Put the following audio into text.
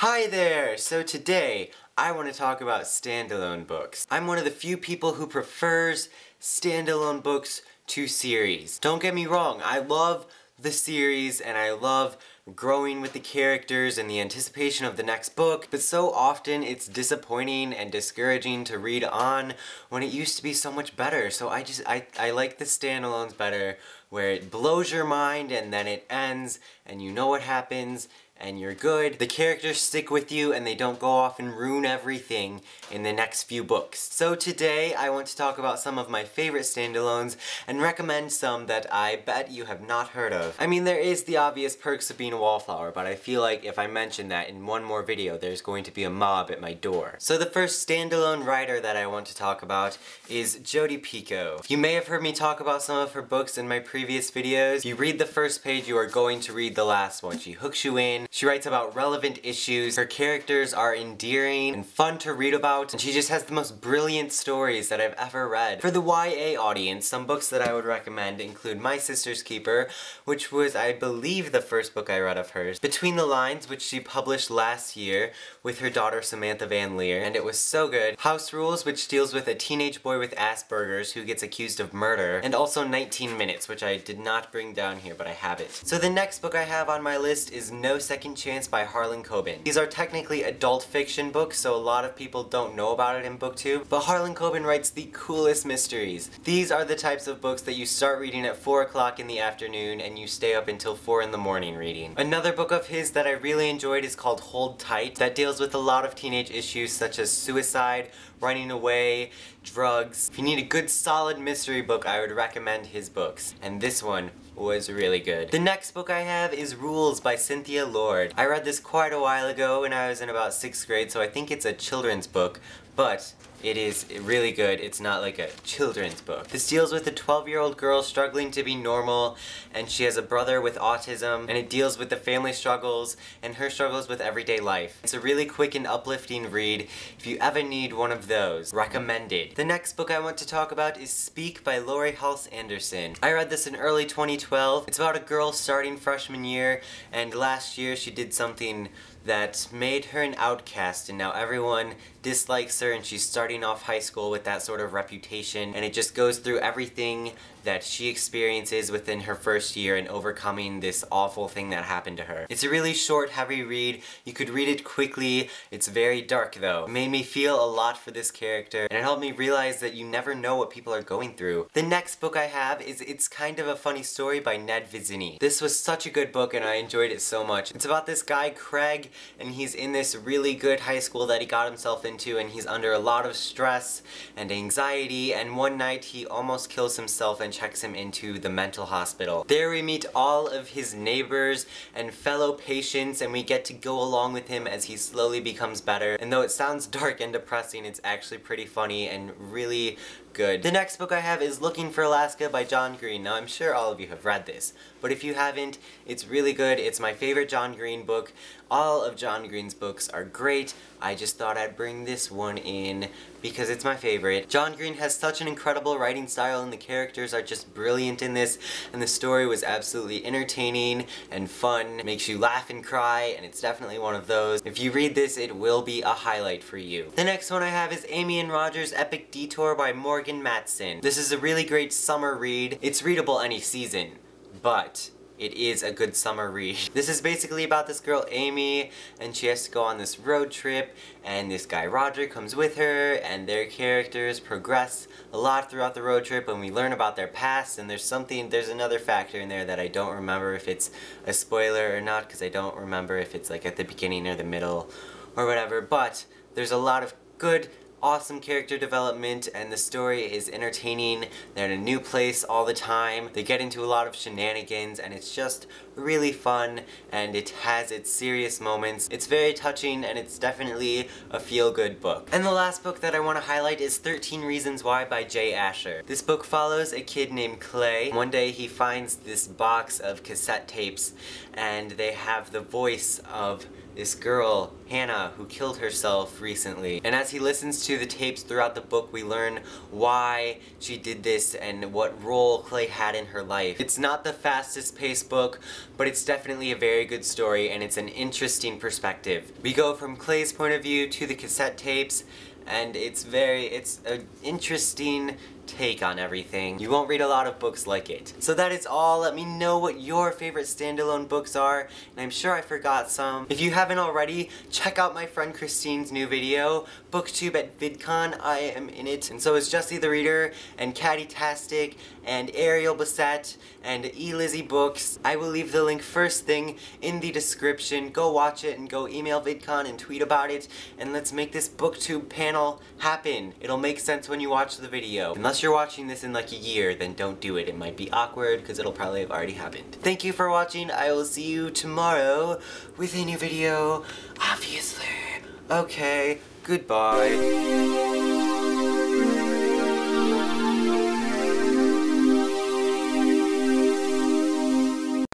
Hi there! So today, I want to talk about standalone books. I'm one of the few people who prefers standalone books to series. Don't get me wrong, I love the series and I love growing with the characters and the anticipation of the next book, but so often it's disappointing and discouraging to read on when it used to be so much better. So I like the standalones better, where it blows your mind and then it ends and you know what happens and you're good. The characters stick with you and they don't go off and ruin everything in the next few books. So today I want to talk about some of my favorite standalones and recommend some that I bet you have not heard of. I mean, there is the obvious perks of being a wallflower, but I feel like if I mention that in one more video, there's going to be a mob at my door. So the first standalone writer that I want to talk about is Jodi Picoult. You may have heard me talk about some of her books in my previous videos. If you read the first page, you are going to read the last one. She hooks you in. She writes about relevant issues, her characters are endearing and fun to read about, and she just has the most brilliant stories that I've ever read. For the YA audience, some books that I would recommend include My Sister's Keeper, which was, I believe, the first book I read of hers, Between the Lines, which she published last year with her daughter Samantha Van Leer, and it was so good, House Rules, which deals with a teenage boy with Asperger's who gets accused of murder, and also 19 Minutes, which I did not bring down here, but I have it. So the next book I have on my list is No Second Chance by Harlan Coben. These are technically adult fiction books, so a lot of people don't know about it in BookTube, but Harlan Coben writes the coolest mysteries. These are the types of books that you start reading at 4 o'clock in the afternoon and you stay up until 4 in the morning reading. Another book of his that I really enjoyed is called Hold Tight, that deals with a lot of teenage issues such as suicide, running away, drugs. If you need a good solid mystery book, I would recommend his books, and this one was really good. The next book I have is Rules by Cynthia Lord. I read this quite a while ago when I was in about 6th grade, so I think it's a children's book, but it is really good. It's not like a children's book. This deals with a 12-year-old girl struggling to be normal, and she has a brother with autism, and it deals with the family struggles and her struggles with everyday life. It's a really quick and uplifting read. If you ever need one of those, recommended. The next book I want to talk about is Speak by Laurie Halse Anderson. I read this in early 2012. It's about a girl starting freshman year, and last year she did something that made her an outcast, and now everyone dislikes her, and she's starting off high school with that sort of reputation, and it just goes through everything that she experiences within her first year and overcoming this awful thing that happened to her. It's a really short, heavy read. You could read it quickly. It's very dark though. It made me feel a lot for this character, and it helped me realize that you never know what people are going through. The next book I have is It's Kind of a Funny Story by Ned Vizzini. This was such a good book and I enjoyed it so much. It's about this guy, Craig, and he's in this really good high school that he got himself into, and he's under a lot of stress and anxiety, and one night he almost kills himself and checks him into the mental hospital. There we meet all of his neighbors and fellow patients, and we get to go along with him as he slowly becomes better. And though it sounds dark and depressing, it's actually pretty funny and really good. The next book I have is Looking for Alaska by John Green. Now I'm sure all of you have read this, but if you haven't, it's really good. It's my favorite John Green book. All of John Green's books are great. I just thought I'd bring this one in because it's my favorite. John Green has such an incredible writing style, and the characters are just brilliant in this, and the story was absolutely entertaining and fun. It makes you laugh and cry, and it's definitely one of those. If you read this, it will be a highlight for you. The next one I have is Amy and Roger's Epic Detour by Morgan Matson. This is a really great summer read. It's readable any season, but it is a good summer read. This is basically about this girl, Amy, and she has to go on this road trip, and this guy, Roger, comes with her, and their characters progress a lot throughout the road trip, and we learn about their past, and there's another factor in there that I don't remember if it's a spoiler or not, because I don't remember if it's like at the beginning or the middle or whatever, but there's a lot of good, awesome character development, and the story is entertaining. They're in a new place all the time. They get into a lot of shenanigans, and it's just really fun, and it has its serious moments. It's very touching, and it's definitely a feel-good book. And the last book that I want to highlight is 13 Reasons Why by Jay Asher. This book follows a kid named Clay. One day he finds this box of cassette tapes, and they have the voice of this girl, Hannah, who killed herself recently. And as he listens to the tapes throughout the book, we learn why she did this and what role Clay had in her life. It's not the fastest paced book, but it's definitely a very good story, and it's an interesting perspective. We go from Clay's point of view to the cassette tapes, and it's an interesting take on everything. You won't read a lot of books like it. So that is all. Let me know what your favorite standalone books are, and I'm sure I forgot some. If you haven't already, check out my friend Christine's new video, BookTube at VidCon. I am in it, and so is Jessie the Reader, and Caddytastic, and Ariel Bassett, and eLizzie Books. I will leave the link first thing in the description. Go watch it and go email VidCon and tweet about it, and let's make this BookTube panel happen. It'll make sense when you watch the video. Unless you're watching this in like a year, then don't do it. It might be awkward because it'll probably have already happened. Thank you for watching. I will see you tomorrow with a new video, obviously. Okay, goodbye.